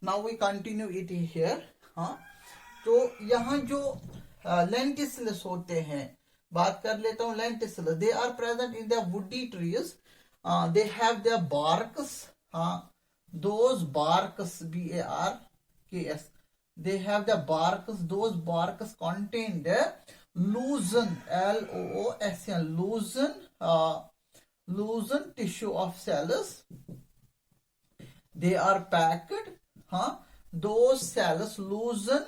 Now we continue it here. हाँ, तो यहाँ जो लेंटिसल्स होते हैं, बात कर लेता हूँ lenticels. They are present in the woody trees, they have the barks. हाँ, those barks, BARKS, they have the barks. Those barks contain the loosen, LOOSN, loosen tissue of cells. They are packed. Huh? Those cells, loosen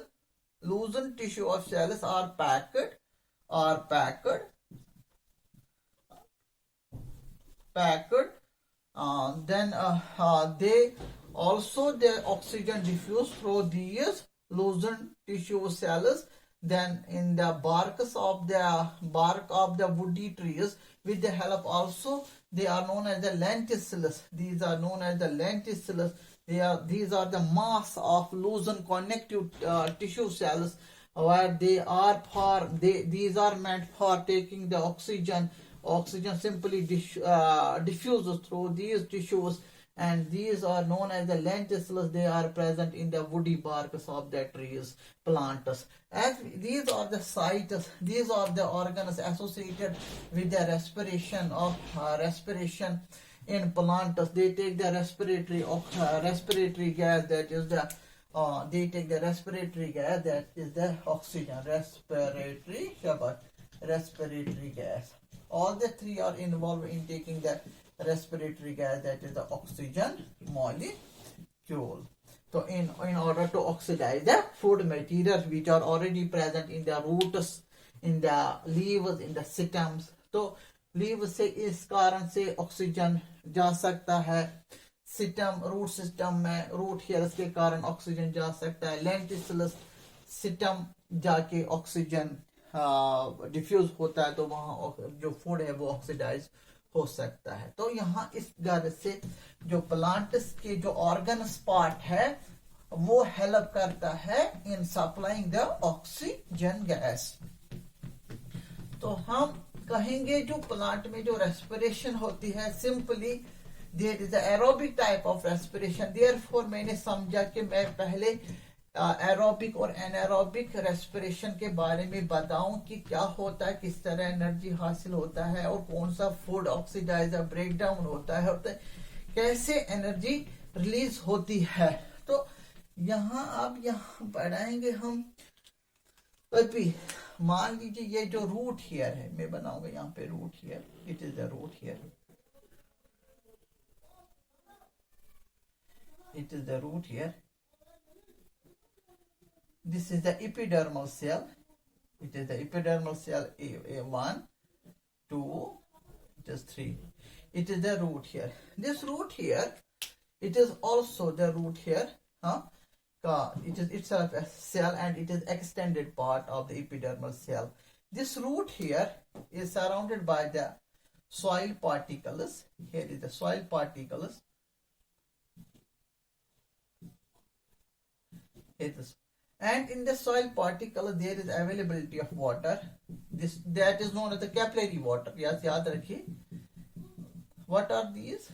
tissue of cells are packed, packed. Then they also the oxygen diffuse through these loosened tissue cells. Then in the bark of the woody trees, with the help also, they are known as the lenticels. These are known as the lenticels. These are the mass of loosened connective tissue cells, where these are meant for taking the oxygen. Oxygen simply diffuses through these tissues, and these are known as the lenticels. They are present in the woody barks of the trees, plants. As these are the sites, these are the organs associated with the respiration in plants. They take the respiratory gas, that is the they take the respiratory gas, that is the oxygen. Respiratory gas. All the three are involved in taking the respiratory gas, that is the oxygen molecule. So in order to oxidize the food materials which are already present in the roots, in the leaves, in the stems, तो leave से इस कारण से oxygen जा सकता है root system में, root hairs के कारण ऑक्सीजन जा सकता है। लेंटिसल्स सिस्टम जाके ऑक्सीजन डिफ्यूज होता है, तो वहां जो फूड है वो ऑक्सीडाइज हो सकता है। तो यहाँ इस तरह से जो प्लांट्स के जो ऑर्गन्स पार्ट है वो हेल्प करता है in supplying the oxygen gas. तो हम कहेंगे जो प्लांट में जो रेस्पिरेशन होती है, simply there is aerobic type of respiration. Therefore मैंने समझा कि मैं पहले एरोबिक और एनारोबिक रेस्पिरेशन के बारे में बताऊं कि क्या होता है, किस तरह एनर्जी हासिल होता है, और कौन सा फूड ऑक्सीडाइजर ब्रेक डाउन होता है, कैसे एनर्जी रिलीज होती है। तो यहाँ अब यहाँ पढ़ाएंगे हम। अभी मान लीजिए ये जो रूट हेयर है, मैं बनाऊंगा यहाँ पे root hair. It is the root hair, it is the root hair. This is the epidermal cell. It is the epidermal cell A1, 2, it is 3. It is the root here. This root here, it is also the root here. It is itself a cell, and it is extended part of the epidermal cell. This root here is surrounded by the soil particles. Here is the soil particles. It is. And in the soil particle there is availability of water. That is known as the capillary water. Yes, याद रखिए. What are these?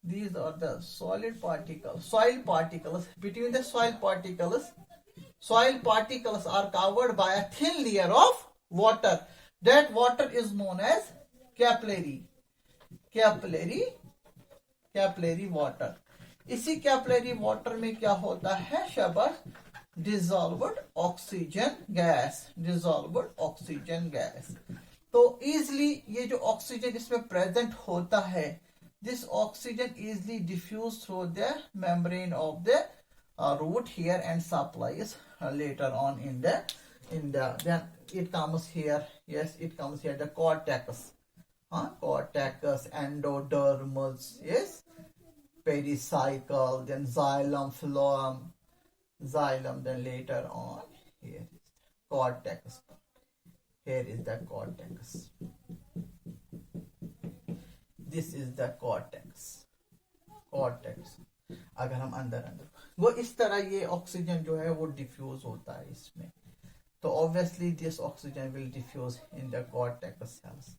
These are the solid particles, soil particles. Between the soil particles are covered by a thin layer of water. That water is known as capillary water. इसी capillary water में क्या होता है शबर? Dissolved oxygen gas. तो easily ये जो oxygen इसमें प्रेजेंट होता है, this oxygen easily diffuse through the membrane of the root hair and supplies later on in the then it comes here. Yes, it comes here, the cortex, endodermis, yes, pericycle, then xylem, phloem, then later on here is the cortex. Here is the cortex. This is the cortex. अगर हम अंदर वो इस तरह ये oxygen जो है वो डिफ्यूज होता है इसमें, तो obviously this oxygen will diffuse in the cortex cells.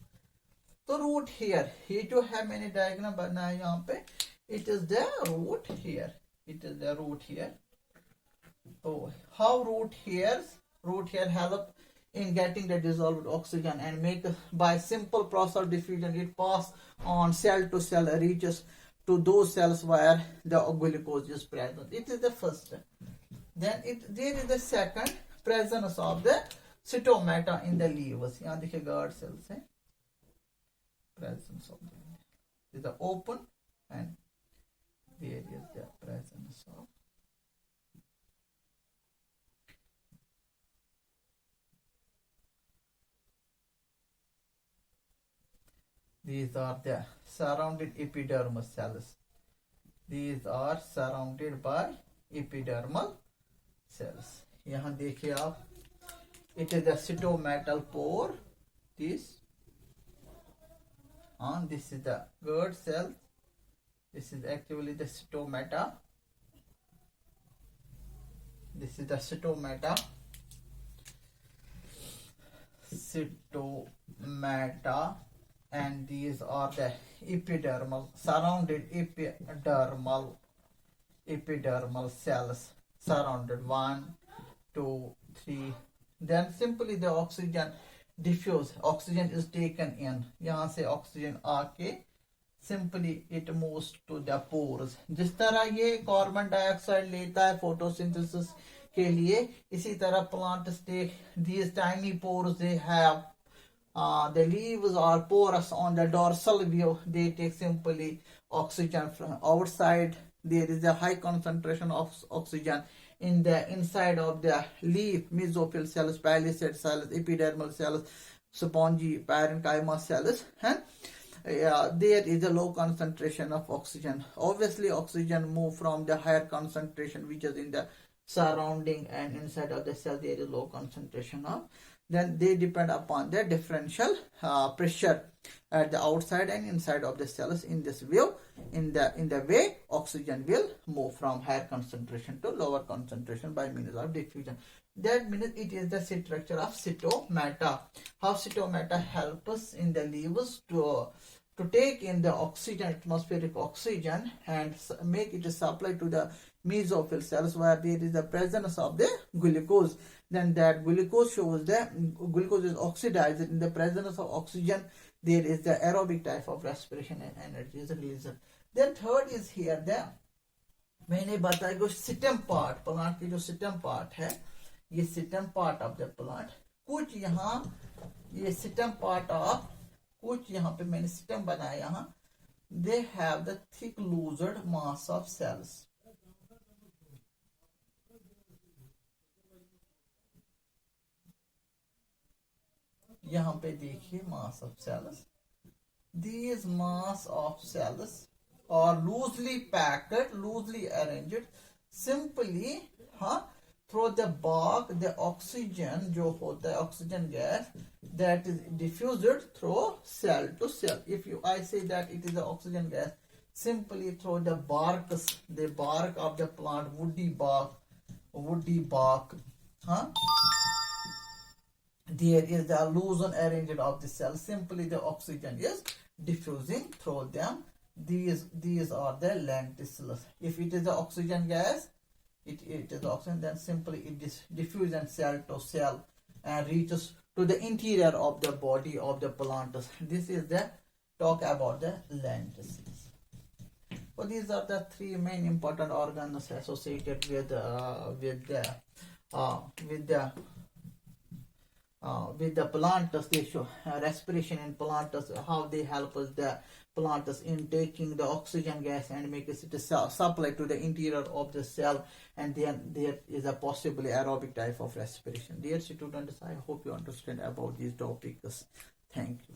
तो रूट हेयर, ये जो है मैंने डायग्राम बनाया यहाँ पे, it is the root hair. It is the root here. So how root here help in getting the dissolved oxygen and make by simple process of diffusion it pass on cell to cell, reaches to those cells where the glucose is present. It is the first. Then there is the second, presence of the cytomata in the levers. यहाँ देखिए guard cells है. Presence of the, is the open and there is the presence of these are the surrounded epidermal cells. These are surrounded by epidermal cells. यहाँ देखिए आप, it is the cytometal pore. This is the guard cell. This is actually the cytomata. This is the cytomata. And these are the epidermal, surrounded epidermal cells, surrounded 1, 2, 3. Then simply the oxygen diffuse, oxygen is taken in. यहाँ से oxygen आके simply it moves to the pores. जिस तरह ये carbon dioxide लेता है photosynthesis के लिए, इसी तरह plants take these tiny pores they have. The leaves are porous on the dorsal view. They take simply oxygen from outside. There is a high concentration of oxygen in the inside of the leaf, mesophyll cells, palisade cells, epidermal cells, spongy parenchyma cells, and there is a low concentration of oxygen. Obviously, oxygen move from the higher concentration which is in the surrounding and inside of the cell. There is low concentration of. Then they depend upon the differential pressure at the outside and inside of the cells. In this view, in the way oxygen will move from higher concentration to lower concentration by means of diffusion. That means it is the structure of cytomata. How cytomata help us in the leaves to take in the oxygen, atmospheric oxygen, and make it supply to the mesophyll cells where there is the presence of the glucose. Then that glucose shows the glucose is oxidized. In the presence of oxygen, there is the aerobic type of respiration and energy is released. Then third is here the मैंने बताया कि system part, plant की जो system part है, ये system part of the plant, कुछ यहाँ ये सिस्टम पार्ट ऑफ, कुछ यहाँ पे मैंने सिस्टम बनाया यहाँ, they have the thick loosened mass of cells. यहाँ पे देखिए mass of cells. These mass of cells are loosely packed, loosely arranged. Simply, through the bark, the oxygen जो होता है oxygen gas that is diffused through cell to cell. If I say that it is the oxygen gas, simply through the bark of the plant, woody bark, there is the loosened arrangement of the cell. Simply the oxygen is diffusing through them. These are the lenticels. If it is the oxygen gas, it is oxygen, then simply it diffuses cell to cell and reaches to the interior of the body of the plant. This is the talk about the lenticels. So these are the three main important organs associated with the plants. They show respiration in plants, how they help us the plants in taking the oxygen gas and make it supply to the interior of the cell, and then there is a possibly aerobic type of respiration. Dear students, I hope you understand about these topics. Thank you.